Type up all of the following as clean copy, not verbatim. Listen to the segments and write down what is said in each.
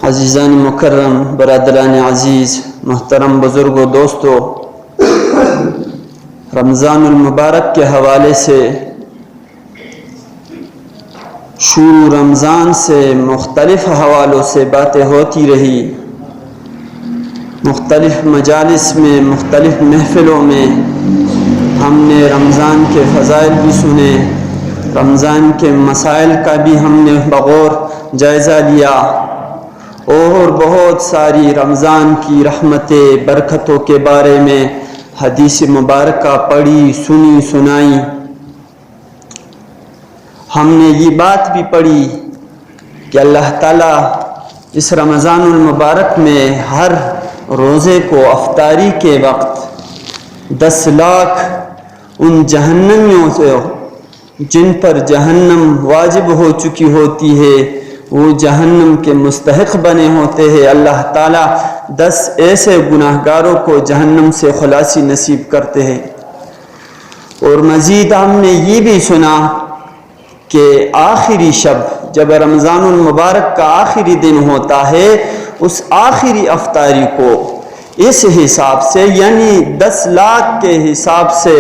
عزیزان مکرم، برادران عزیز، محترم بزرگوں، دوستو، رمضان المبارک کے حوالے سے شروع رمضان سے مختلف حوالوں سے باتیں ہوتی رہی، مختلف مجالس میں، مختلف محفلوں میں ہم نے رمضان کے فضائل بھی سنے، رمضان کے مسائل کا بھی ہم نے بغور جائزہ لیا، اور بہت ساری رمضان کی رحمتیں، برکتوں کے بارے میں حدیث مبارکہ پڑھی، سنی، سنائی۔ ہم نے یہ بات بھی پڑھی کہ اللہ تعالیٰ اس رمضان المبارک میں ہر روزے کو افطاری کے وقت 10 لاکھ ان جہنمیوں سے جن پر جہنم واجب ہو چکی ہوتی ہے، وہ جہنم کے مستحق بنے ہوتے ہیں، اللہ تعالیٰ 10 ایسے گناہگاروں کو جہنم سے خلاصی نصیب کرتے ہیں۔ اور مزید ہم نے یہ بھی سنا کہ آخری شب جب رمضان المبارک کا آخری دن ہوتا ہے، اس آخری افطاری کو اس حساب سے، یعنی 10 لاکھ کے حساب سے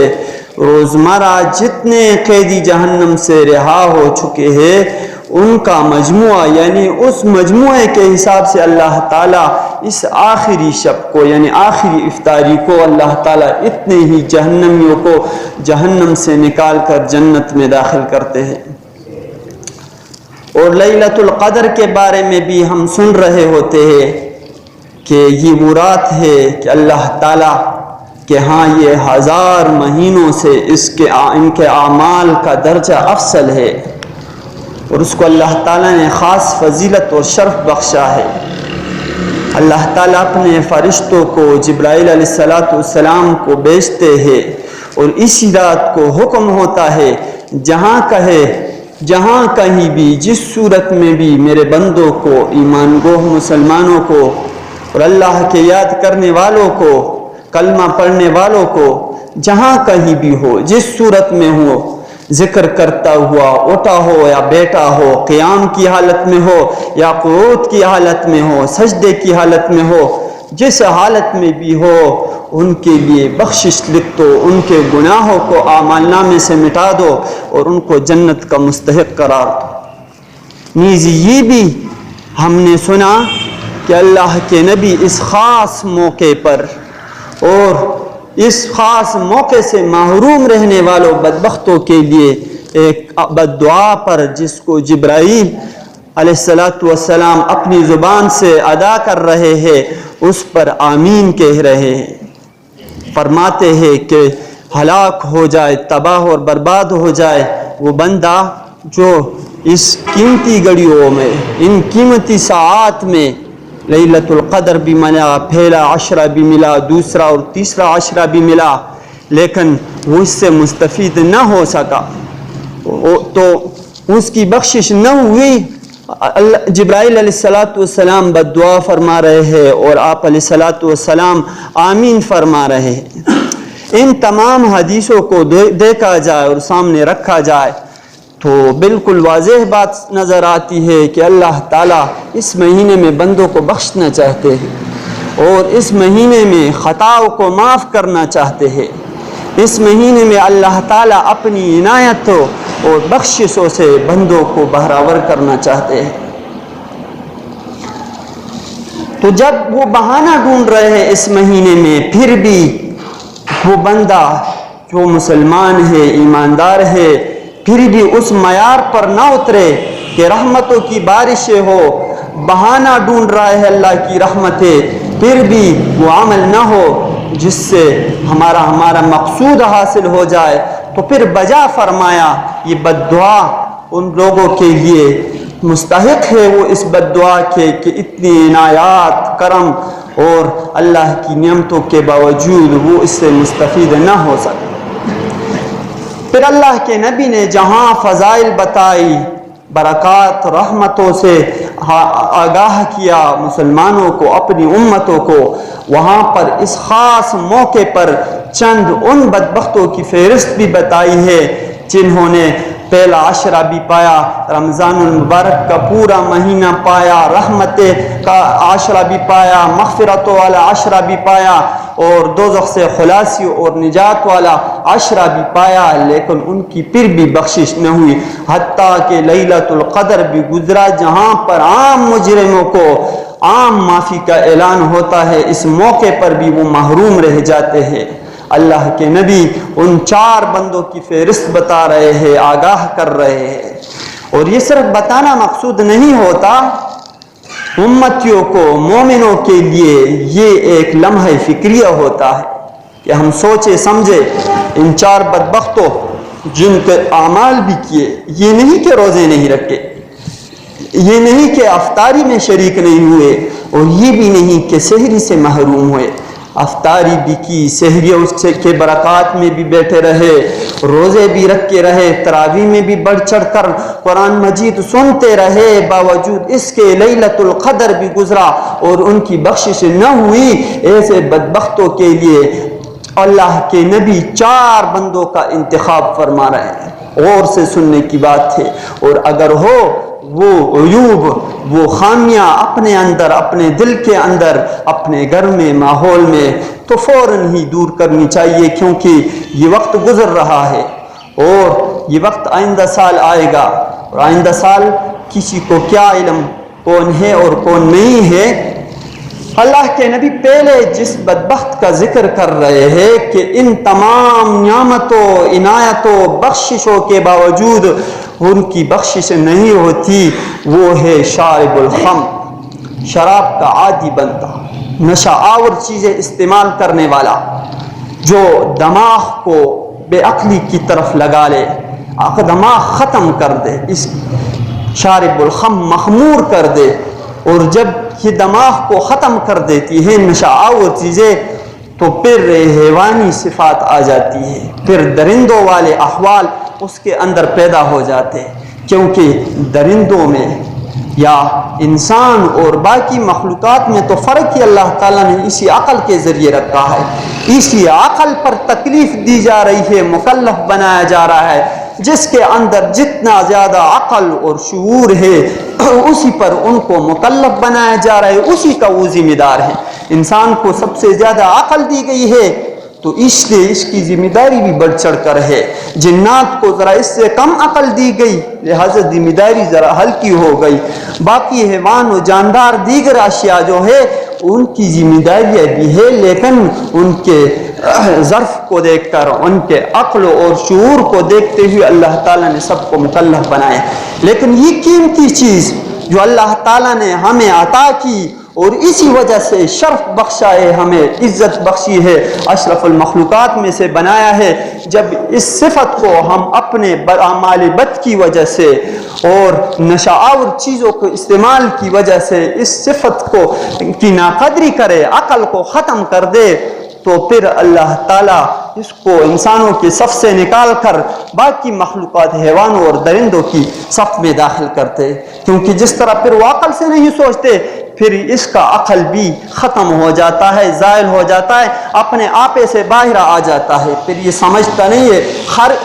روزمرہ جتنے قیدی جہنم سے رہا ہو چکے ہیں ان کا مجموعہ، یعنی اس مجموعے کے حساب سے اللہ تعالیٰ اس آخری شب کو، یعنی آخری افطاری کو، اللہ تعالیٰ اتنے ہی جہنمیوں کو جہنم سے نکال کر جنت میں داخل کرتے ہیں۔ اور لیلۃ القدر کے بارے میں بھی ہم سن رہے ہوتے ہیں کہ یہ وہ رات ہے کہ اللہ تعالیٰ کہ ہاں یہ 1000 مہینوں سے ان کے اعمال کا درجہ افضل ہے، اور اس کو اللہ تعالیٰ نے خاص فضیلت اور شرف بخشا ہے۔ اللہ تعالیٰ اپنے فرشتوں کو، جبرائیل علیہ السلام کو بھیجتے ہیں، اور اسی رات کو حکم ہوتا ہے جہاں کہیں بھی، جس صورت میں بھی میرے بندوں کو، ایمان گوہ مسلمانوں کو اور اللہ کے یاد کرنے والوں کو، کلمہ پڑھنے والوں کو، جہاں کہیں بھی ہو، جس صورت میں ہو، ذکر کرتا ہوا اٹھا ہو یا بیٹھا ہو، قیام کی حالت میں ہو یا قعود کی حالت میں ہو، سجدے کی حالت میں ہو، جس حالت میں بھی ہو، ان کے لیے بخشش لکھ دو، ان کے گناہوں کو اعمال نامے سے مٹا دو اور ان کو جنت کا مستحق قرار دو۔ نیز یہ بھی ہم نے سنا کہ اللہ کے نبی اس خاص موقع پر اور اس خاص موقع سے محروم رہنے والوں بدبختوں کے لیے ایک بد دعا پر، جس کو جبرائیل علیہ السلام اپنی زبان سے ادا کر رہے ہیں، اس پر آمین کہہ رہے ہیں۔ فرماتے ہیں کہ ہلاک ہو جائے، تباہ اور برباد ہو جائے وہ بندہ جو اس قیمتی گھڑیوں میں، ان قیمتی ساعات میں لیلۃ القدر بھی ملا، پہلا عشرہ بھی ملا، دوسرا اور تیسرا عشرہ بھی ملا، لیکن وہ اس سے مستفید نہ ہو سکا، تو اس کی بخشش نہ ہوئی۔ جبرائیل علیہ السلام بد دعا فرما رہے ہیں اور آپ علیہ السلام آمین فرما رہے ہیں۔ ان تمام حدیثوں کو دیکھا جائے اور سامنے رکھا جائے تو بالکل واضح بات نظر آتی ہے کہ اللہ تعالیٰ اس مہینے میں بندوں کو بخشنا چاہتے ہیں، اور اس مہینے میں خطاؤں کو معاف کرنا چاہتے ہیں۔ اس مہینے میں اللہ تعالیٰ اپنی عنایتوں اور بخششوں سے بندوں کو بہراور کرنا چاہتے ہیں۔ تو جب وہ بہانہ ڈھونڈ رہے ہیں اس مہینے میں، پھر بھی وہ بندہ جو مسلمان ہے، ایماندار ہے، پھر بھی اس معیار پر نہ اترے کہ رحمتوں کی بارشیں ہو، بہانہ ڈھونڈ رہا ہے اللہ کی رحمتیں، پھر بھی وہ عمل نہ ہو جس سے ہمارا مقصود حاصل ہو جائے، تو پھر بجا فرمایا یہ بد دعا ان لوگوں کے لیے مستحق ہے، وہ اس بد دعا کے کہ اتنی عنایات، کرم اور اللہ کی نعمتوں کے باوجود وہ اس سے مستفید نہ ہو سکے۔ پھر اللہ کے نبی نے جہاں فضائل بتائی، برکات، رحمتوں سے آگاہ کیا مسلمانوں کو، اپنی امتوں کو، وہاں پر اس خاص موقع پر چند ان بدبختوں کی فہرست بھی بتائی ہے جنہوں نے پہلا عشرہ بھی پایا، رمضان المبارک کا پورا مہینہ پایا، رحمت کا عشرہ بھی پایا، مغفرت والا عشرہ بھی پایا، اور دوزخ سے خلاصی اور نجات والا عشرہ بھی پایا، لیکن ان کی پھر بھی بخشش نہ ہوئی، حتیٰ کہ لیلۃ القدر بھی گزرا جہاں پر عام مجرموں کو عام معافی کا اعلان ہوتا ہے، اس موقع پر بھی وہ محروم رہ جاتے ہیں۔ اللہ کے نبی ان 4 بندوں کی فہرست بتا رہے ہیں، آگاہ کر رہے ہیں، اور یہ صرف بتانا مقصود نہیں ہوتا، امتیوں کو، مومنوں کے لیے یہ ایک لمحہ فکریہ ہوتا ہے کہ ہم سوچے سمجھے ان 4 بدبختوں جن کے اعمال بھی کیے، یہ نہیں کہ روزے نہیں رکھے، یہ نہیں کہ افطاری میں شریک نہیں ہوئے، اور یہ بھی نہیں کہ سحری سے محروم ہوئے، افطاری بھی کی، سحری اس کے برکات میں بھی بیٹھے رہے، روزے بھی رکھ کے رہے، تراویح میں بھی بڑھ چڑھ کر قرآن مجید سنتے رہے، باوجود اس کے لیلۃ القدر بھی گزرا اور ان کی بخشش نہ ہوئی۔ ایسے بدبختوں کے لیے اللہ کے نبی 4 بندوں کا انتخاب فرما رہے ہیں، غور سے سننے کی بات ہے، اور اگر ہو وہ عیوب، وہ خامیاں اپنے اندر، اپنے دل کے اندر، اپنے گھر میں، ماحول میں، تو فوراً ہی دور کرنی چاہیے، کیونکہ یہ وقت گزر رہا ہے اور یہ وقت آئندہ سال آئے گا، اور آئندہ سال کسی کو کیا علم کون ہے اور کون نہیں ہے۔ اللہ کے نبی پہلے جس بدبخت کا ذکر کر رہے ہیں کہ ان تمام نعمتوں، عنایتوں، بخششوں کے باوجود ان کی بخشش نہیں ہوتی، وہ ہے شارب الخمر، شراب کا عادی بنتا، نشہ آور چیزیں استعمال کرنے والا، جو دماغ کو بے عقلی کی طرف لگا لے، دماغ ختم کر دے، اس شارب الخمر مخمور کر دے، اور جب یہ دماغ کو ختم کر دیتی ہے نشہ آور چیزیں، تو پھر حیوانی صفات آ جاتی ہے، پھر درندوں والے احوال اس کے اندر پیدا ہو جاتے ہیں، کیونکہ درندوں میں یا انسان اور باقی مخلوقات میں تو فرق ہی اللہ تعالیٰ نے اسی عقل کے ذریعے رکھا ہے، اسی عقل پر تکلیف دی جا رہی ہے، مکلف بنایا جا رہا ہے، جس کے اندر جتنا زیادہ عقل اور شعور ہے اسی پر ان کو مکلف بنایا جا رہا ہے، اسی کا وہ ذمہ دار ہے۔ انسان کو سب سے زیادہ عقل دی گئی ہے تو اس لیے اس کی ذمہ داری بھی بڑھ چڑھ کر ہے، جنات کو ذرا اس سے کم عقل دی گئی لہذا ذمہ داری ذرا ہلکی ہو گئی، باقی حیوان و جاندار دیگر اشیاء جو ہے ان کی ذمہ داریاں بھی ہے، لیکن ان کے ظرف کو دیکھ کر، ان کے عقل اور شعور کو دیکھتے ہوئے اللہ تعالیٰ نے سب کو مکلف بنایا، لیکن یہ قیمتی چیز جو اللہ تعالیٰ نے ہمیں عطا کی اور اسی وجہ سے شرف بخشا ہے، ہمیں عزت بخشی ہے، اشرف المخلوقات میں سے بنایا ہے، جب اس صفت کو ہم اپنے اعمال بد کی وجہ سے اور نشہ آور چیزوں کو استعمال کی وجہ سے اس صفت کو کی ناقدری کرے، عقل کو ختم کر دے، تو پھر اللہ تعالیٰ اس کو انسانوں کے صف سے نکال کر باقی مخلوقات، حیوانوں اور درندوں کی صف میں داخل کرتے، کیونکہ جس طرح پھر وہ عقل سے نہیں سوچتے، پھر اس کا عقل بھی ختم ہو جاتا ہے، زائل ہو جاتا ہے، اپنے آپے سے باہر آ جاتا ہے، پھر یہ سمجھتا نہیں ہے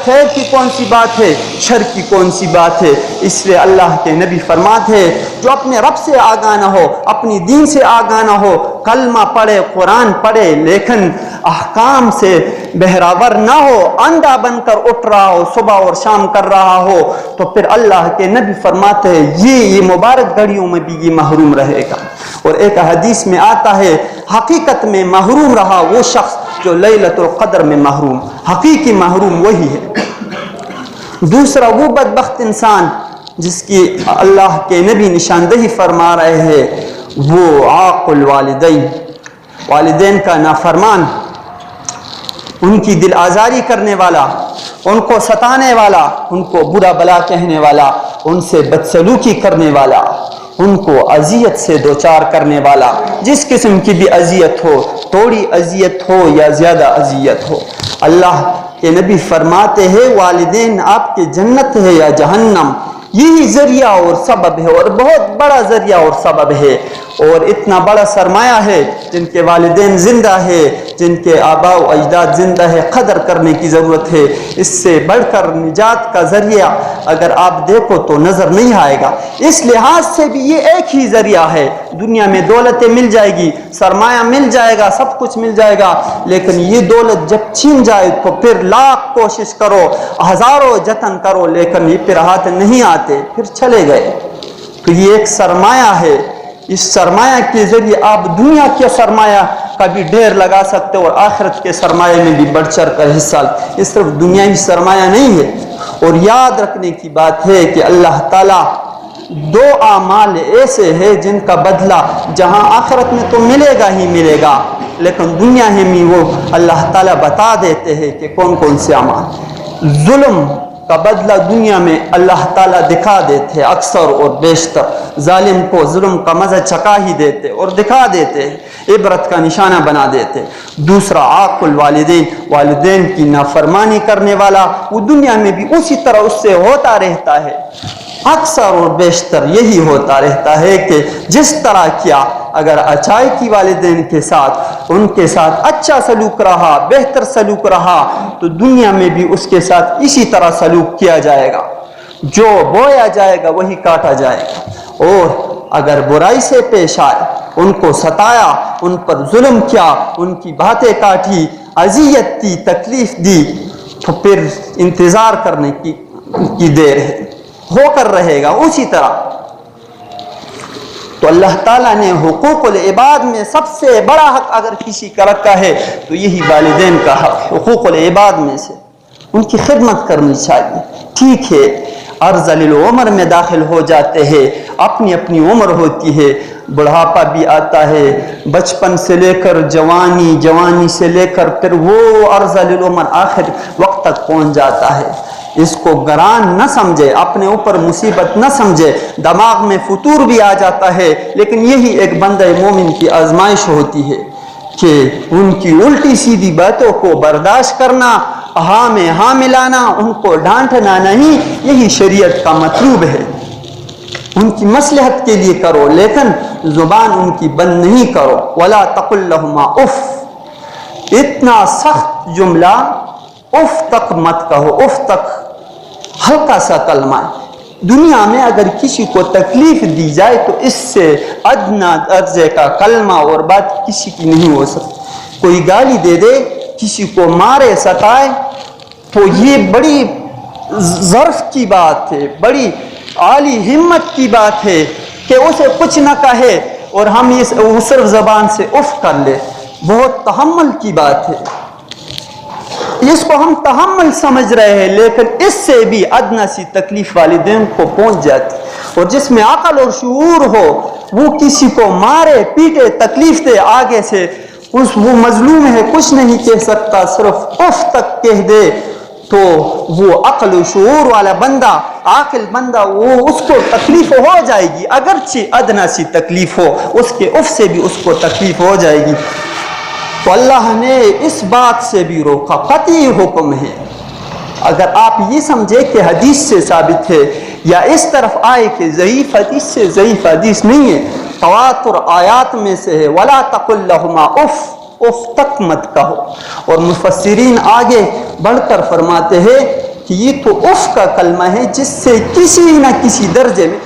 خیر کی کون سی بات ہے، شر کی کون سی بات ہے۔ اس لیے اللہ کے نبی فرماتے ہیں جو اپنے رب سے آگاہ نہ ہو، اپنی دین سے آگاہ نہ ہو، کلمہ پڑھے، قرآن پڑھے، لیکن احکام سے بہراور نہ ہو، اندھا بن کر اٹھ رہا ہو، صبح اور شام کر رہا ہو، تو پھر اللہ کے نبی فرماتے ہیں یہ مبارک گھڑیوں میں بھی یہ محروم رہے گا۔ اور ایک حدیث میں آتا ہے حقیقت میں محروم رہا وہ شخص جو لیلۃ القدر میں محروم، حقیقی محروم وہی ہے۔ دوسرا وہ بدبخت انسان جس کی اللہ کے نبی نشاندہی فرما رہے ہیں، وہ عاق الوالدین، والدین کا نافرمان، ان کی دل آزاری کرنے والا، ان کو ستانے والا، ان کو برا بلا کہنے والا، ان سے بدسلوکی کرنے والا، ان کو اذیت سے دوچار کرنے والا، جس قسم کی بھی اذیت ہو، تھوڑی اذیت ہو یا زیادہ اذیت ہو۔ اللہ کے نبی فرماتے ہیں والدین آپ کے جنت ہے یا جہنم، یہی ذریعہ اور سبب ہے، اور بہت بڑا ذریعہ اور سبب ہے، اور اتنا بڑا سرمایہ ہے جن کے والدین زندہ ہے جن کے آباء و اجداد زندہ ہے قدر کرنے کی ضرورت ہے. اس سے بڑھ کر نجات کا ذریعہ اگر آپ دیکھو تو نظر نہیں آئے گا. اس لحاظ سے بھی یہ ایک ہی ذریعہ ہے. دنیا میں دولتیں مل جائے گی, سرمایہ مل جائے گا, سب کچھ مل جائے گا, لیکن یہ دولت جب چھین جائے تو پھر لاکھ کوشش کرو, ہزاروں جتن کرو, لیکن یہ پھر ہاتھ نہیں آتے, پھر چلے گئے. تو یہ ایک سرمایہ ہے. اس سرمایہ کے ذریعے آپ دنیا کے سرمایہ کا بھی ڈھیر لگا سکتے ہو اور آخرت کے سرمایہ میں بھی بڑھ چڑھ کر حصہ. یہ صرف دنیاوی سرمایہ نہیں ہے. اور یاد رکھنے کی بات ہے کہ اللہ تعالیٰ دو اعمال ایسے ہیں جن کا بدلہ جہاں آخرت میں تو ملے گا ہی ملے گا, لیکن دنیا میں وہ اللہ تعالیٰ بتا دیتے ہیں کہ کون کون سے اعمال. ظلم کا بدلہ دنیا میں اللہ تعالیٰ دکھا دیتے اکثر اور بیشتر. ظالم کو ظلم کا مزہ چکا ہی دیتے اور دکھا دیتے, عبرت کا نشانہ بنا دیتے. دوسرا عاق الوالدین, والدین کی نافرمانی کرنے والا وہ دنیا میں بھی اسی طرح اس سے ہوتا رہتا ہے. اکثر اور بیشتر یہی ہوتا رہتا ہے کہ جس طرح کیا اگر اچائی کی والدین کے ساتھ ان کے ساتھ اچھا سلوک رہا, بہتر سلوک رہا, تو دنیا میں بھی اس کے ساتھ اسی طرح سلوک کیا جائے گا. جو بویا جائے گا وہی کاٹا جائے گا. اور اگر برائی سے پیش آئے, ان کو ستایا, ان پر ظلم کیا, ان کی باتیں کاٹی, اذیت دی, تکلیف دی, تو پھر انتظار کرنے کی دیر ہے, ہو کر رہے گا اسی طرح. تو اللہ تعالیٰ نے حقوق العباد میں سب سے بڑا حق اگر کسی کا رکھا ہے تو یہی والدین کا حق. حقوق العباد میں سے ان کی خدمت کرنی چاہیے. ٹھیک ہے ارذل العمر میں داخل ہو جاتے ہیں, اپنی اپنی عمر ہوتی ہے, بڑھاپا بھی آتا ہے, بچپن سے لے کر جوانی, جوانی سے لے کر پھر وہ ارذل العمر آخر وقت تک پہنچ جاتا ہے. اس کو گران نہ سمجھے, اپنے اوپر مصیبت نہ سمجھے. دماغ میں فتور بھی آ جاتا ہے, لیکن یہی ایک بندہ مومن کی آزمائش ہوتی ہے کہ ان کی الٹی سیدھی باتوں کو برداشت کرنا, ہاں میں ہاں ملانا, ان کو ڈانٹنا نہیں, یہی شریعت کا مطلوب ہے. ان کی مصلحت کے لیے کرو, لیکن زبان ان کی بند نہیں کرو. ولا تقل لهما اف, اتنا سخت جملہ اف تک مت کہو. اف تک ہلکا سا کلمہ ہے. دنیا میں اگر کسی کو تکلیف دی جائے تو اس سے ادنا درجے کا کلمہ اور بات کسی کی نہیں ہو سکتی. کوئی گالی دے دے, کسی کو مارے, ستائے, تو یہ بڑی ظرف کی بات ہے, بڑی عالی ہمت کی بات ہے کہ اسے کچھ نہ کہے اور ہم یہ صرف زبان سے اف کر لے. بہت تحمل کی بات ہے. اس کو ہم تحمل سمجھ رہے ہیں, لیکن اس سے بھی ادنا سی تکلیف والدین کو پہنچ جاتی. اور جس میں عقل اور شعور ہو وہ کسی کو مارے, پیٹے, تکلیف دے, آگے سے وہ مظلوم ہے کچھ نہیں کہہ سکتا, صرف اف تک کہہ دے, تو وہ عقل و شعور والا بندہ, عاقل بندہ, وہ اس کو تکلیف ہو جائے گی. اگرچہ ادنا سی تکلیف ہو, اس کے اف سے بھی اس کو تکلیف ہو جائے گی. تو اللہ نے اس بات سے بھی روکا, قطعی حکم ہے. اگر آپ یہ سمجھے کہ حدیث سے ثابت ہے یا اس طرف آئے کہ ضعیف حدیث سے ضعیف حدیث نہیں ہے, تواتر آیات میں سے ہے. ولا تقل لهما اف, اف تک مت کہو. اور مفسرین آگے بڑھ کر فرماتے ہیں کہ یہ تو اف کا کلمہ ہے جس سے کسی نہ کسی درجے میں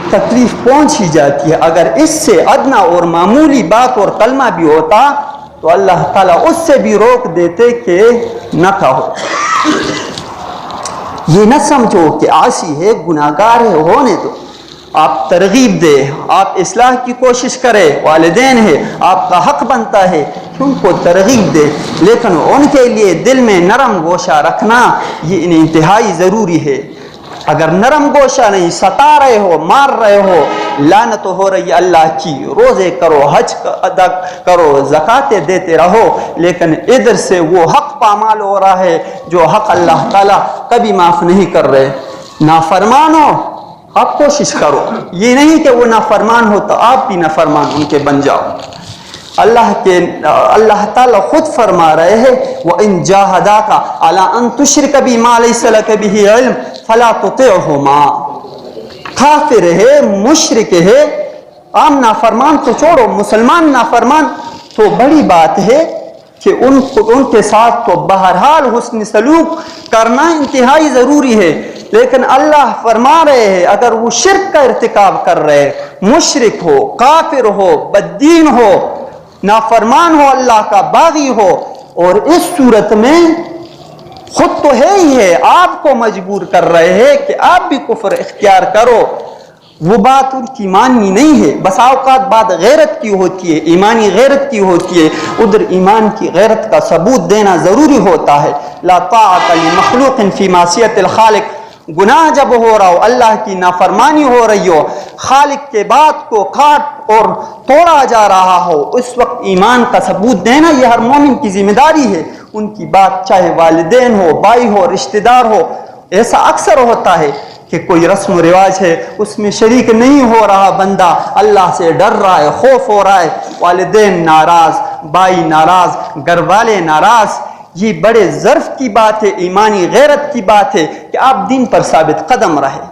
تکلیف پہنچ ہی جاتی ہے. اگر اس سے ادنا اور معمولی بات اور کلمہ بھی ہوتا تو اللہ تعالیٰ اس سے بھی روک دیتے کہ نہ کہو. یہ نہ سمجھو کہ عاصی ہے, گناہگار ہے, ہونے دو. آپ ترغیب دے, آپ اصلاح کی کوشش کرے, والدین ہے, آپ کا حق بنتا ہے کہ ان کو ترغیب دے, لیکن ان کے لیے دل میں نرم گوشہ رکھنا یہ انتہائی ضروری ہے. اگر نرم گوشہ نہیں, ستا رہے ہو, مار رہے ہو, لعنت ہو رہی اللہ کی, روزے کرو, حج ادا کرو, زکاتیں دیتے رہو, لیکن ادھر سے وہ حق پامال ہو رہا ہے جو حق اللہ تعالیٰ کبھی معاف نہیں کر رہے. نافرمان ہو, آپ کوشش کرو, یہ نہیں کہ وہ نافرمان ہو تو آپ بھی نافرمان ان کے بن جاؤ. اللہ تعالیٰ خود فرما رہے ہیں وَإِن جَاهَدَاكَ عَلَىٰ أَن تُشْرِكَ بِي مَا لَيْسَ لَكَ بِهِ عِلْمٌ فَلَا تُطِعْهُمَا. کافر ہے, مشرک ہے, عام نافرمان تو چھوڑو, مسلمان نافرمان تو بڑی بات ہے, کہ ان کے ساتھ تو بہرحال حسن سلوک کرنا انتہائی ضروری ہے، لیکن اللہ فرما رہے ہیں اگر وہ شرک کا ارتکاب کر رہے، مشرک ہو، کافر ہو، بددین ہو، نافرمان ہو، اللہ کا باغی ہو، اور اس صورت میں خود تو ہے ہی ہے، آپ کو مجبور کر رہے ہیں کہ آپ بھی کفر اختیار کرو، وہ بات ان کی ماننی نہیں ہے۔ بس اوقات بات غیرت کی ہوتی ہے، ایمانی غیرت کی ہوتی ہے، ادھر ایمان کی غیرت کا ثبوت دینا ضروری ہوتا ہے۔ لا طاعت لمخلوق فی معصیت الخالق، گناہ جب ہو رہا ہو، اللہ کی نافرمانی ہو رہی ہو، خالق کے بات کو کاٹ اور توڑا جا رہا ہو، اس وقت ایمان کا ثبوت دینا یہ ہر مومن کی ذمہ داری ہے۔ ان کی بات چاہے والدین ہو، بھائی ہو، رشتہ دار ہو، ایسا اکثر ہوتا ہے کہ کوئی رسم و رواج ہے اس میں شریک نہیں ہو رہا بندہ، اللہ سے ڈر رہا ہے، خوف ہو رہا ہے، والدین ناراض، بھائی ناراض، گھر والے ناراض، یہ بڑے ظرف کی بات ہے، ایمانی غیرت کی بات ہے کہ آپ دین پر ثابت قدم رہے،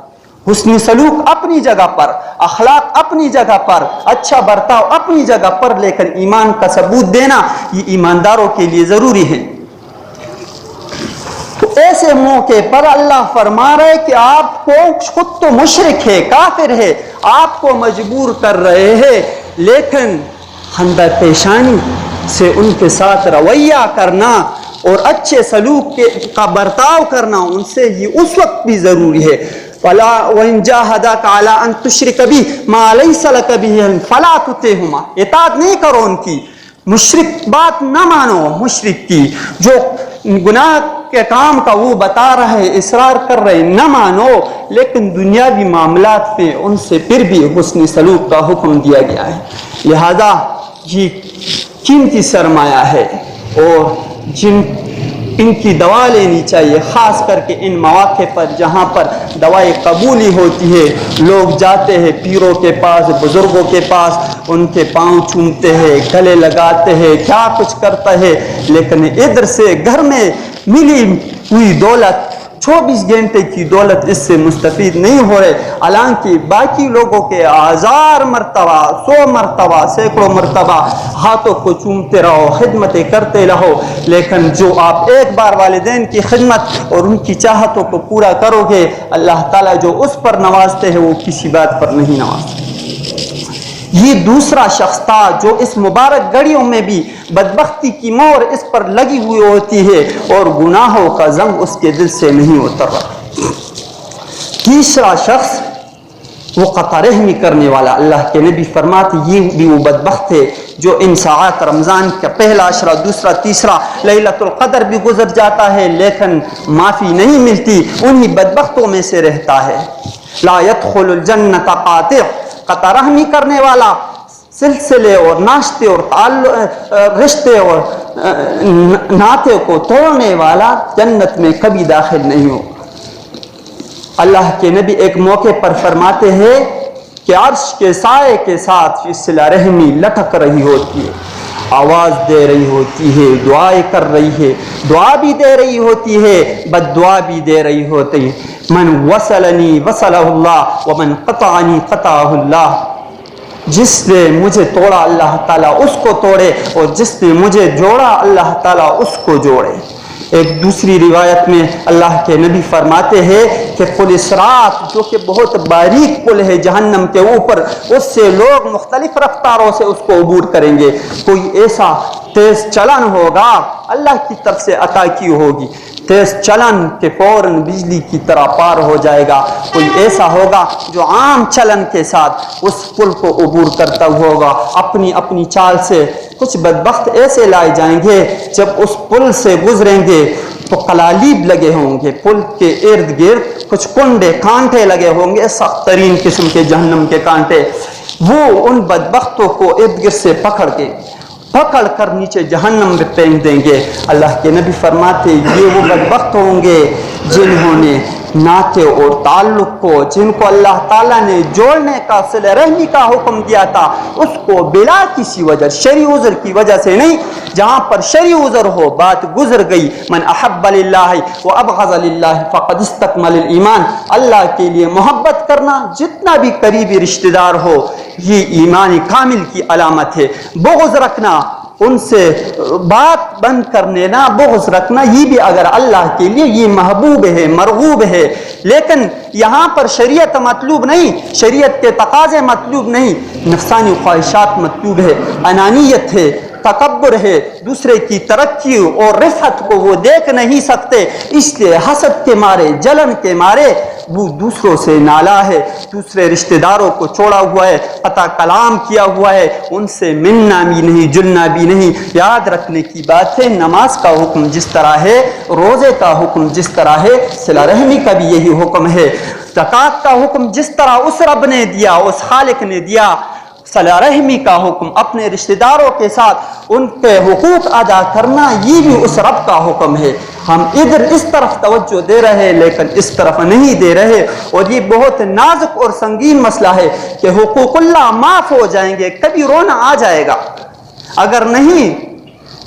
حسن سلوک اپنی جگہ پر، اخلاق اپنی جگہ پر، اچھا برتاؤ اپنی جگہ پر، لیکن ایمان کا ثبوت دینا یہ ایمانداروں کے لیے ضروری ہے۔ تو ایسے موقع پر اللہ فرما رہے کہ آپ کو خود تو مشرک ہے، کافر ہے، آپ کو مجبور کر رہے ہیں، لیکن خندہ پیشانی سے ان کے ساتھ رویہ کرنا اور اچھے سلوک کا برتاؤ کرنا ان سے یہ اس وقت بھی ضروری ہے۔ وَإِن جَاهَدَاكَ عَلَىٰ أَن تُشْرِكَ بِي مَا لَيْسَ لَكَ بِهِ عِلْمٌ فَلَا تُطِعْهُمَا، اطاعت نہیں کرو ان کی، مشرک بات نہ مانو، مشرک کی جو گناہ کے کام کا وہ بتا رہے، اصرار کر رہے، نہ مانو، لیکن دنیاوی معاملات میں ان سے پھر بھی حسن سلوک کا حکم دیا گیا ہے۔ لہذا یہ قیمتی سرمایہ ہے اور ان کی دوا لینی چاہیے، خاص کر کے ان مواقع پر جہاں پر دوائی قبولی ہوتی ہے، لوگ جاتے ہیں پیروں کے پاس، بزرگوں کے پاس، ان کے پاؤں چومتے ہیں، گلے لگاتے ہیں، کیا کچھ کرتا ہے، لیکن ادھر سے گھر میں ملی ہوئی دولت 24 گھنٹے کی دولت اس سے مستفید نہیں ہو رہے، حالانکہ باقی لوگوں کے 1000 مرتبہ، 100 مرتبہ، سینکڑوں مرتبہ ہاتھوں کو چومتے رہو، خدمتیں کرتے رہو، لیکن جو آپ ایک بار والدین کی خدمت اور ان کی چاہتوں کو پورا کرو گے، اللہ تعالیٰ جو اس پر نوازتے ہیں وہ کسی بات پر نہیں نوازتے۔ یہ دوسرا شخص تھا جو اس مبارک گھڑیوں میں بھی بدبختی کی مہر اس پر لگی ہوئی ہوتی ہے اور گناہوں کا زنگ اس کے دل سے نہیں اتر رہا۔ تیسرا شخص وہ قطع رحمی کرنے والا، اللہ کے نبی فرماتے یہ بھی وہ بدبخت ہے جو ان ساعات رمضان کا پہلا عشرہ، دوسرا، تیسرا، لیلۃ القدر بھی گزر جاتا ہے لیکن معافی نہیں ملتی، انہی بدبختوں میں سے رہتا ہے۔ لا يدخل الجنت قاطع، قطع رحمی کرنے والا، سلسلے اور ناشتے اور رشتے اور ناطے کو توڑنے والا جنت میں کبھی داخل نہیں ہو۔ اللہ کے نبی ایک موقع پر فرماتے ہیں کہ عرش کے سائے کے ساتھ صلہ رحمی لٹک رہی ہوتی ہے، آواز دے رہی ہوتی ہے، دعائیں کر رہی ہے، دعا بھی دے رہی ہوتی ہے، بد دعا بھی دے رہی ہوتی ہے۔ من وصلنی وصلہ اللہ ومن قطعنی قطعہ اللہ، جس نے مجھے توڑا اللہ تعالیٰ اس کو توڑے اور جس نے مجھے جوڑا اللہ تعالیٰ اس کو جوڑے۔ ایک دوسری روایت میں اللہ کے نبی فرماتے ہیں کہ پل صراط جو کہ بہت باریک پل ہے جہنم کے اوپر، اس سے لوگ مختلف رفتاروں سے اس کو عبور کریں گے۔ کوئی ایسا تیز چلن ہوگا، اللہ کی طرف سے عطا کی ہوگی تیز چلن کہ فوراً بجلی کی طرح پار ہو جائے گا، کوئی ایسا ہوگا جو عام چلن کے ساتھ اس پل کو عبور کرتا ہوگا اپنی اپنی چال سے۔ کچھ بدبخت ایسے لائے جائیں گے جب اس پل سے گزریں گے تو قلالیب لگے ہوں گے، پل کے ارد گرد کچھ کنڈے کانٹے لگے ہوں گے، سخت ترین قسم کے جہنم کے کانٹے، وہ ان بدبختوں کو ارد گرد سے پکڑ کر نیچے جہنم میں پھینک دیں گے۔ اللہ کے نبی فرماتے یہ وہ بدبخت ہوں گے جنہوں نے ناطے اور تعلق کو، جن کو اللہ تعالیٰ نے جوڑنے کا، صلہ رحمی کا حکم دیا تھا، اس کو بلا کسی وجہ، شرعی عذر کی وجہ سے نہیں، جہاں پر شرعی عذر ہو، بات گزر گئی، من احب للہ وابغض للہ فقد استکمل الایمان، اللہ کے لیے محبت کرنا جتنا بھی قریبی رشتہ دار ہو یہ ایمان کامل کی علامت ہے، بغض رکھنا ان سے بات بند کر لینا، بغض رکھنا، یہ بھی اگر اللہ کے لیے یہ محبوب ہے، مرغوب ہے، لیکن یہاں پر شریعت مطلوب نہیں، شریعت کے تقاضے مطلوب نہیں، نفسانی خواہشات مطلوب ہے، انانیت ہے، تکبر ہے، دوسرے کی ترقی اور رفعت کو وہ دیکھ نہیں سکتے، اس لیے حسد کے مارے، جلن کے مارے وہ دوسروں سے نالا ہے، دوسرے رشتہ داروں کو چھوڑا ہوا ہے، قطع کلام کیا ہوا ہے، ان سے ملنا بھی نہیں، جلنا بھی نہیں۔ یاد رکھنے کی بات ہے، نماز کا حکم جس طرح ہے، روزے کا حکم جس طرح ہے، صلہ رحمی کا بھی یہی حکم ہے، زکوٰۃ کا حکم جس طرح اس رب نے دیا، اس خالق نے دیا، صلہ رحمی کا حکم اپنے رشتہ داروں کے ساتھ ان کے حقوق ادا کرنا، یہ بھی اس رب کا حکم ہے۔ ہم ادھر اس طرف توجہ دے رہے لیکن اس طرف نہیں دے رہے، اور یہ بہت نازک اور سنگین مسئلہ ہے کہ حقوق اللہ معاف ہو جائیں گے، کبھی رونا آ جائے گا، اگر نہیں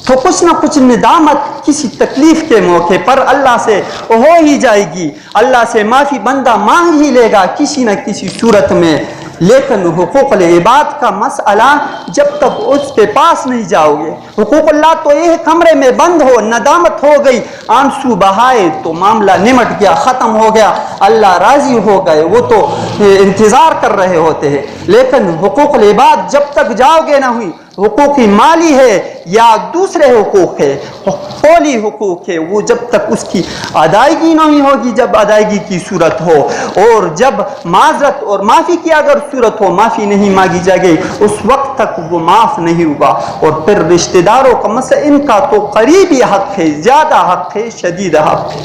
تو کچھ نہ کچھ ندامت کسی تکلیف کے موقع پر اللہ سے ہو ہی جائے گی، اللہ سے معافی بندہ مانگ ہی لے گا کسی نہ کسی صورت میں۔ لیکن حقوق العباد کا مسئلہ جب تک اس کے پاس نہیں جاؤ گے، حقوق اللہ تو یہ کمرے میں بند ہو، ندامت ہو گئی، آنسو بہائے تو معاملہ نمٹ گیا، ختم ہو گیا، اللہ راضی ہو گئے، وہ تو انتظار کر رہے ہوتے ہیں۔ لیکن حقوق العباد جب تک جاؤ گے نہ ہوئی، حقوقی مالی ہے یا دوسرے حقوق ہے، قولی حقوق ہے، وہ جب تک اس کی ادائیگی نہیں ہوگی، جب ادائیگی کی صورت ہو، اور جب معذرت اور معافی کی اگر صورت ہو، معافی نہیں مانگی جائے گی، اس وقت تک وہ معاف نہیں ہوگا۔ اور پھر رشتہ داروں کا مسئلہ، ان کا تو قریبی حق ہے، زیادہ حق ہے، شدید حق ہے۔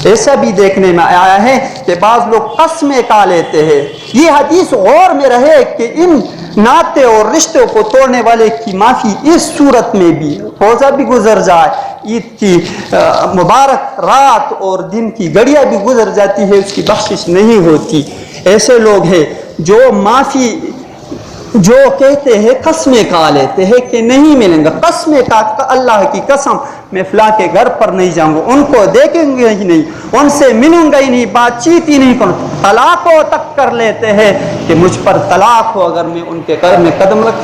ایسا بھی دیکھنے میں آیا ہے کہ بعض لوگ قسمیں کھا لیتے ہیں۔ یہ حدیث غور میں رہے کہ ان ناطے اور رشتوں کو توڑنے والے کی معافی اس صورت میں بھی، روزہ بھی گزر جائے، عید کی مبارک رات اور دن کی گھڑیاں بھی گزر جاتی ہے، اس کی بخشش نہیں ہوتی۔ ایسے لوگ ہیں جو معافی جو کہتے ہیں، قسمیں کھا لیتے ہیں کہ نہیں ملیں گا، قسمیں کھا، اللہ کی قسم میں فلاں کے گھر پر نہیں جاؤں گا، ان کو دیکھیں گے ہی نہیں، ان سے ملوں گا ہی نہیں، بات چیت ہی نہیں کروں، طلاقوں تک کر لیتے ہیں کہ مجھ پر طلاق ہو اگر میں ان کے گھر میں قدم رکھ،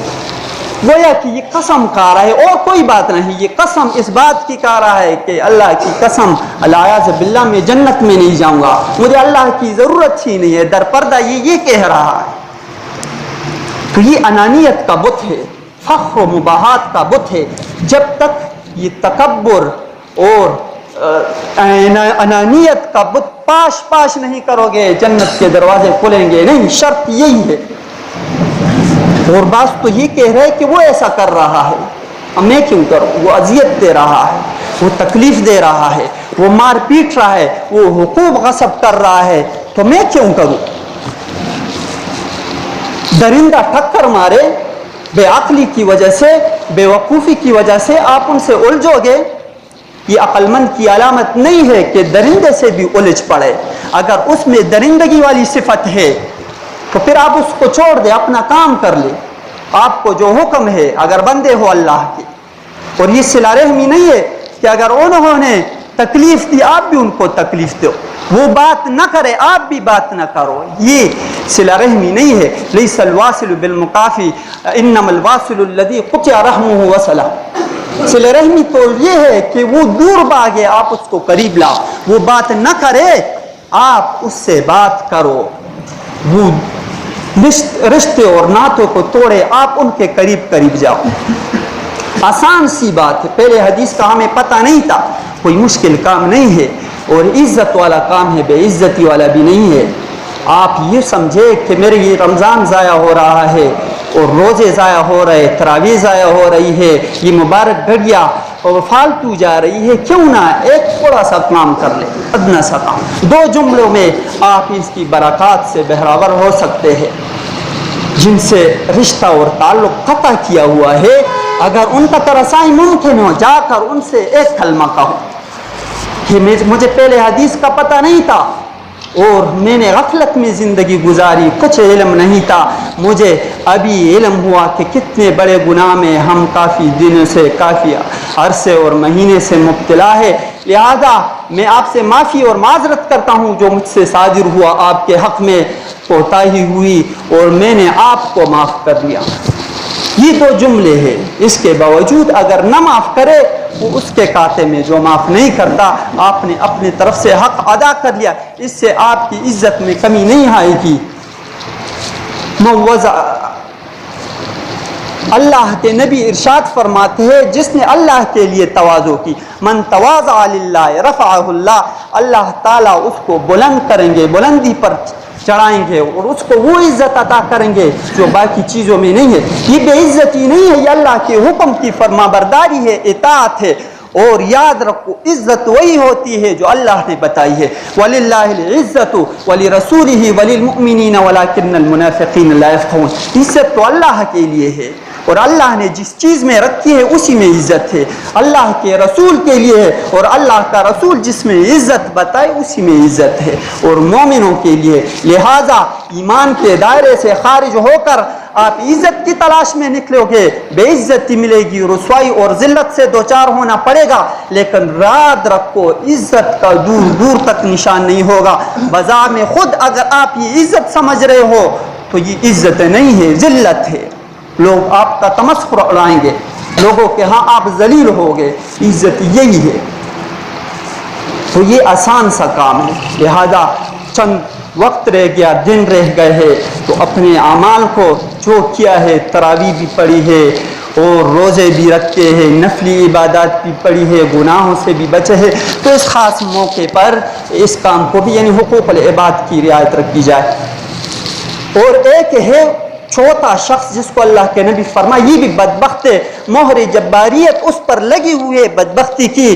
گویا کہ یہ قسم کھا رہا ہے اور کوئی بات نہیں، یہ قسم اس بات کی کھا رہا ہے کہ اللہ کی قسم، الیاذ باللہ میں جنت میں نہیں جاؤں گا، مجھے اللہ کی ضرورت ہی نہیں ہے، در پردہ یہ کہہ رہا ہے۔ تو یہ انانیت کا بت ہے، فخر و مباحات کا بت ہے۔ جب تک یہ تکبر اور انانیت کا بت پاش نہیں کرو گے، جنت کے دروازے کھلیں گے نہیں، شرط یہی ہے۔ اور بعض تو یہ کہہ رہے کہ وہ ایسا کر رہا ہے، میں کیوں کروں، وہ اذیت دے رہا ہے، وہ تکلیف دے رہا ہے، وہ مار پیٹ رہا ہے، وہ حقوق غصب کر رہا ہے، تو میں کیوں کروں؟ درندہ ٹکر مارے، بے عقلی کی وجہ سے، بے وقوفی کی وجہ سے آپ ان سے الجھو گے، یہ عقل مند کی علامت نہیں ہے کہ درندے سے بھی الجھ پڑے۔ اگر اس میں درندگی والی صفت ہے تو پھر آپ اس کو چھوڑ دیں، اپنا کام کر لیں، آپ کو جو حکم ہے اگر بندے ہو اللہ کے۔ اور یہ صلہ رحمی نہیں ہے کہ اگر انہوں نے تکلیف دی آپ بھی ان کو تکلیف دو، وہ بات نہ کرے آپ بھی بات نہ کرو، یہ صلہ رحمی نہیں ہے۔ لیس الواصل بالمقافی انما الواصل الذی قطع رحمہ وصلہ۔ صلہ رحمی تو یہ ہے کہ وہ دور بھاگے آپ اس کو قریب لاؤ، وہ بات نہ کرے آپ اس سے بات کرو، وہ رشتے اور ناتوں کو توڑے آپ ان کے قریب جاؤ۔ آسان سی بات ہے، پہلے حدیث کا ہمیں پتہ نہیں تھا، کوئی مشکل کام نہیں ہے، اور عزت والا کام ہے، بے عزتی والا بھی نہیں ہے۔ آپ یہ سمجھے کہ میرے یہ رمضان ضائع ہو رہا ہے اور روزے ضائع ہو رہے، تراویح ضائع ہو رہی ہے، یہ مبارک گھڑیاں اور فالتو جا رہی ہے، کیوں نہ ایک تھوڑا سا کام کر لیں، ادنا سا کام، 2 جملوں میں آپ اس کی برکات سے بہرور ہو سکتے ہیں۔ جن سے رشتہ اور تعلق قطع کیا ہوا ہے، اگر ان تک رسائی ممکن ہو، جا کر ان سے ایک کلمہ کہو کہ مجھے پہلے حدیث کا پتہ نہیں تھا اور میں نے غفلت میں زندگی گزاری، کچھ علم نہیں تھا، مجھے ابھی علم ہوا کہ کتنے بڑے گناہ میں ہم کافی دنوں سے، کافی عرصے اور مہینے سے مبتلا ہے، لہذا میں آپ سے معافی اور معذرت کرتا ہوں جو مجھ سے صادر ہوا، آپ کے حق میں کوتاہی ہوئی اور میں نے آپ کو معاف کر دیا۔ یہ دو جملے ہیں، اس کے باوجود اگر نہ معاف کرے وہ اس کے کاتے میں جو معاف نہیں کرتا، آپ نے اپنی طرف سے حق ادا کر لیا، اس سے آپ کی عزت میں کمی نہیں آئے گی۔ اللہ کے نبی ارشاد فرماتے ہیں جس نے اللہ کے لیے تواضع کی، من تواضع للہ رفعہ اللہ، اللہ تعالیٰ اس کو بلند کریں گے، بلندی پر چڑھائیں گے اور اس کو وہ عزت عطا کریں گے جو باقی چیزوں میں نہیں ہے۔ یہ بے عزتی نہیں ہے، یہ اللہ کے حکم کی فرما برداری ہے، اطاعت ہے۔ اور یاد رکھو عزت وہی ہوتی ہے جو اللہ نے بتائی ہے، وَلِلَّهِ الْعِزَّةُ وَلِرَسُولِهِ وَلِلْمُؤْمِنِينَ وَلَكِنَّ الْمُنَافِقِينَ لَا يَفْقَهُونَ۔ عزت تو اللہ کے لیے ہے اور اللہ نے جس چیز میں رکھی ہے اسی میں عزت ہے، اللہ کے رسول کے لیے ہے اور اللہ کا رسول جس میں عزت بتائے اسی میں عزت ہے، اور مومنوں کے لیے۔ لہذا ایمان کے دائرے سے خارج ہو کر آپ عزت کی تلاش میں نکلو گے، بے عزتی ملے گی، رسوائی اور ذلت سے دوچار ہونا پڑے گا، لیکن یاد رکھو عزت کا دور دور تک نشان نہیں ہوگا۔ بازار میں خود اگر آپ یہ عزت سمجھ رہے ہو تو یہ عزت نہیں ہے، ذلت ہے، لوگ آپ کا تمسخر اڑائیں گے، لوگوں کے ہاں آپ ذلیل ہوگے۔ عزت یہی ہے، تو یہ آسان سا کام ہے۔ لہذا چند وقت رہ گیا، دن رہ گئے ہیں، تو اپنے اعمال کو جو کیا ہے، تراویح بھی پڑھی ہے اور روزے بھی رکھتے ہیں، نفلی عبادات بھی پڑھی ہے، گناہوں سے بھی بچے ہیں، تو اس خاص موقع پر اس کام کو بھی یعنی حقوق العباد کی رعایت رکھی جائے۔ اور ایک ہے چوتھا شخص جس کو اللہ کے نبی فرمایا یہ بھی بدبخت ہے، مہر جباریت اس پر لگی ہوئی ہے بدبختی کی،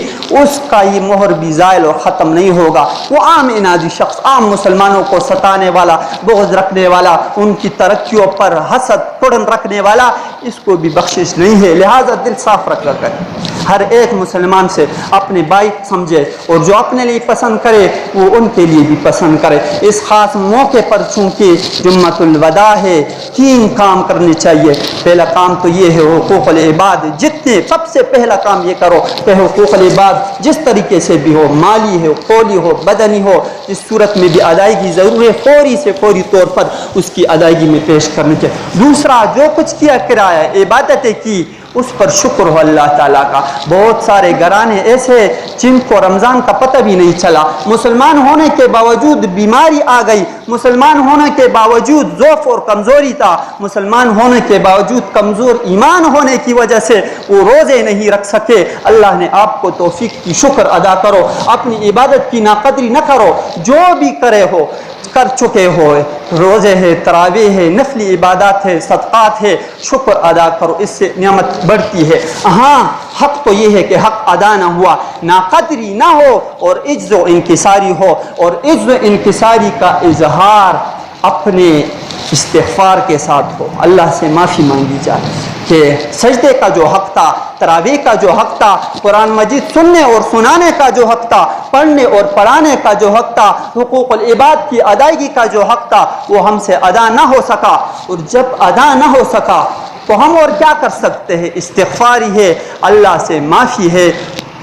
اس کا یہ مہر بھی زائل اور ختم نہیں ہوگا۔ وہ عام انادی شخص، عام مسلمانوں کو ستانے والا، بغض رکھنے والا، ان کی ترقیوں پر حسد پڑن رکھنے والا، اس کو بھی بخشش نہیں ہے۔ لہذا دل صاف رکھ کر ہر ایک مسلمان سے اپنے بھائی سمجھے، اور جو اپنے لیے پسند کرے وہ ان کے لیے بھی پسند کرے۔ اس خاص موقع پر چونکہ جمعۃ الوداع ہے، 3 کام کرنے چاہیے۔ پہلا کام تو یہ ہے حقوق العباد، جتنے سب سے پہلا کام یہ کرو کہ حقوق العباد جس طریقے سے بھی ہو، مالی ہو، قولی ہو، بدنی ہو، جس صورت میں بھی ادائیگی ضرور ہے، فوری سے فوری طور پر اس کی ادائیگی میں پیش کرنی چاہیے۔ دوسرا، جو کچھ کیا کرایہ عبادتیں کی اس پر شکر ہو اللہ تعالیٰ کا۔ بہت سارے گھرانے ایسے جن کو رمضان کا پتہ بھی نہیں چلا، مسلمان ہونے کے باوجود بیماری آ گئی، مسلمان ہونے کے باوجود ضعف اور کمزوری تھا، مسلمان ہونے کے باوجود کمزور ایمان ہونے کی وجہ سے وہ روزے نہیں رکھ سکے۔ اللہ نے آپ کو توفیق کی، شکر ادا کرو، اپنی عبادت کی ناقدری نہ کرو، جو بھی کرے ہو کر چکے ہو، روزے ہے، تراویح ہے، نفلی عبادات ہے، صدقات ہے، شکر ادا کرو، اس سے نعمت بڑھتی ہے۔ ہاں حق تو یہ ہے کہ حق ادا نہ ہوا، ناقدری نہ ہو اور عجز و انکساری ہو، اور عجز و انکساری کا اظہار اپنے استغفار کے ساتھ ہو، اللہ سے معافی مانگی جائے کہ سجدے کا جو حق تھا، تراویح کا جو حق تھا، قرآن مجید سننے اور سنانے کا جو حق تھا، پڑھنے اور پڑھانے کا جو حق تھا، حقوق العباد کی ادائیگی کا جو حق تھا، وہ ہم سے ادا نہ ہو سکا۔ اور جب ادا نہ ہو سکا تو ہم اور کیا کر سکتے ہیں؟ استغفاری ہے، اللہ سے معافی ہے،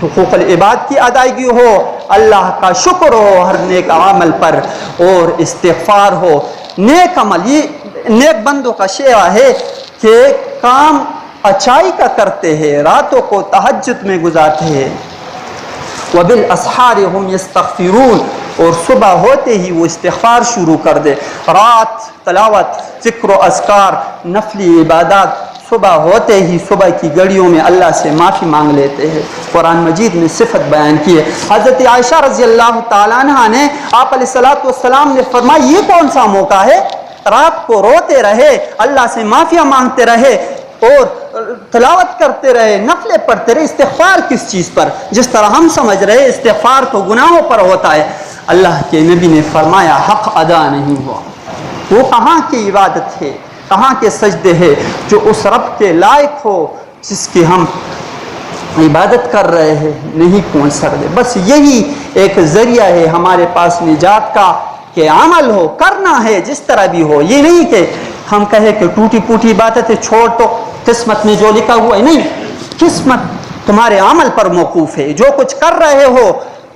حقوق العباد کی ادائیگی ہو، اللہ کا شکر ہو ہر نیک عمل پر، اور استغفار ہو۔ نیک عمل یہ نیک بندوں کا شیوا ہے کہ کام اچائی کا کرتے ہیں، راتوں کو تہجد میں گزارتے ہیں، وبالاسحار هم یستغفرون، اور صبح ہوتے ہی وہ استغفار شروع کر دے، رات تلاوت، ذکر و اذکار، نفلی عبادات، صبح ہوتے ہی صبح کی گھڑیوں میں اللہ سے معافی مانگ لیتے ہیں۔ قرآن مجید میں صفت بیان کی ہے۔ حضرت عائشہ رضی اللہ تعالیٰ عنہ نے آپ علیہ الصلوۃ والسلام نے فرمایا یہ کون سا موقع ہے؟ رات کو روتے رہے، اللہ سے معافیاں مانگتے رہے اور تلاوت کرتے رہے، نفلیں پڑھتے رہے، استغفار کس چیز پر؟ جس طرح ہم سمجھ رہے استغفار تو گناہوں پر ہوتا ہے، اللہ کے نبی نے فرمایا حق ادا نہیں ہوا۔ وہ کہاں کی عبادت ہے، کہاں کے سجدے ہیں جو اس رب کے لائق ہو جس کی ہم عبادت کر رہے ہیں؟ نہیں پہنچ سکتے۔ بس یہی ایک ذریعہ ہے ہمارے پاس نجات کا کہ عمل ہو، کرنا ہے جس طرح بھی ہو، یہ نہیں کہ ہم کہیں کہ ٹوٹی پوٹی باتیں تھے چھوڑ تو قسمت میں جو لکھا ہوا ہے، نہیں، قسمت تمہارے عمل پر موقوف ہے، جو کچھ کر رہے ہو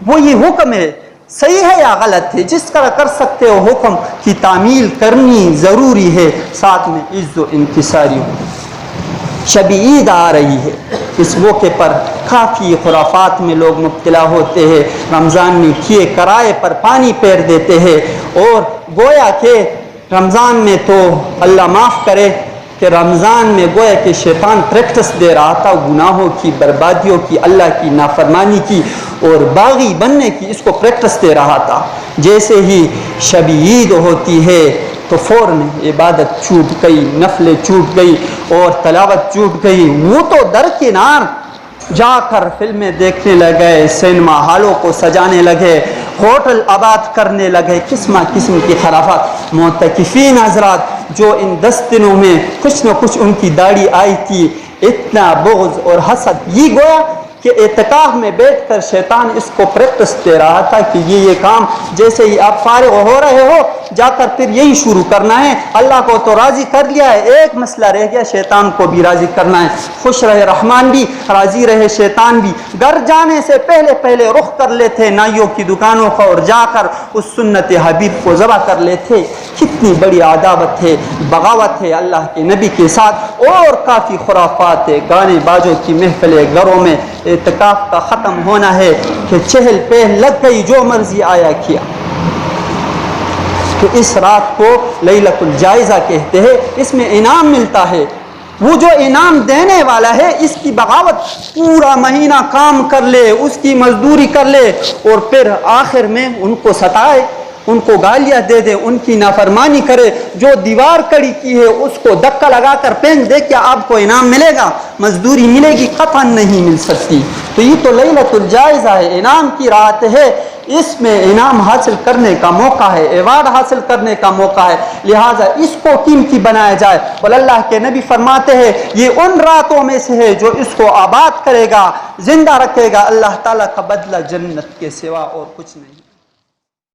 وہ یہ حکم ہے، صحیح ہے یا غلط ہے، جس طرح کر سکتے ہو حکم کی تعمیل کرنی ضروری ہے، ساتھ میں عز و انکساری ہو۔ شب عید آ رہی ہے، اس موقع پر کافی خرافات میں لوگ مبتلا ہوتے ہیں، رمضان میں کیے کرائے پر پانی پھیر دیتے ہیں، اور گویا کہ رمضان میں تو اللہ معاف کرے کہ رمضان میں گویا کہ شیطان پریکٹس دے رہا تھا گناہوں کی، بربادیوں کی، اللہ کی نافرمانی کی اور باغی بننے کی، اس کو پریکٹس دے رہا تھا۔ جیسے ہی شب عید ہوتی ہے تو فوراً عبادت چھوٹ گئی، نفلیں چھوٹ گئی اور تلاوت چھوٹ گئی۔ وہ تو درکنار جا کر فلمیں دیکھنے لگے، سینما ہالوں کو سجانے لگے، ہوٹل آباد کرنے لگے، قسم قسم کی خرافات۔ معتکفین حضرات جو ان 10 دنوں میں کچھ نہ کچھ ان کی داڑھی آئی تھی، اتنا بغض اور حسد، یہ گویا کہ اعتکاف میں بیٹھ کر شیطان اس کو پریکٹس دے رہا تھا کہ یہ کام جیسے ہی آپ فارغ ہو رہے ہو جا کر پھر یہی شروع کرنا ہے۔ اللہ کو تو راضی کر لیا ہے، ایک مسئلہ رہ گیا، شیطان کو بھی راضی کرنا ہے۔ خوش رہے رحمان بھی، راضی رہے شیطان بھی۔ گھر جانے سے پہلے رخ کر لیتے نائیوں کی دکانوں کا اور جا کر اس سنت حبیب کو ذبح کر لیتے۔ کتنی بڑی عداوت ہے، بغاوت ہے اللہ کے نبی کے ساتھ، اور کافی خرافات ہے، گانے باجوں کی محفلیں گھروں میں۔ اعتکاف کا ختم ہونا ہے کہ چہل پہل لگ گئی، جو مرضی آیا کیا۔ تو اس رات کو لیلۃ الجائزہ کہتے ہیں، اس میں انعام ملتا ہے۔ وہ جو انعام دینے والا ہے اس کی بغاوت، پورا مہینہ کام کر لے، اس کی مزدوری کر لے اور پھر آخر میں ان کو ستائے، ان کو گالیاں دے دے، ان کی نافرمانی کرے، جو دیوار کڑی کی ہے اس کو دھکا لگا کر پھینک دے، کیا آپ کو انعام ملے گا؟ مزدوری ملے گی؟ قطعاً نہیں مل سکتی۔ تو یہ تو لیلۃ الجائزہ ہے، انعام کی رات ہے، اس میں انعام حاصل کرنے کا موقع ہے، ایوارڈ حاصل کرنے کا موقع ہے، لہٰذا اس کو قیمتی بنایا جائے۔ اور اللہ کے نبی فرماتے ہیں یہ ان راتوں میں سے ہے جو اس کو آباد کرے گا، زندہ رکھے گا، اللہ تعالیٰ کا بدلہ جنت کے سوا اور کچھ نہیں۔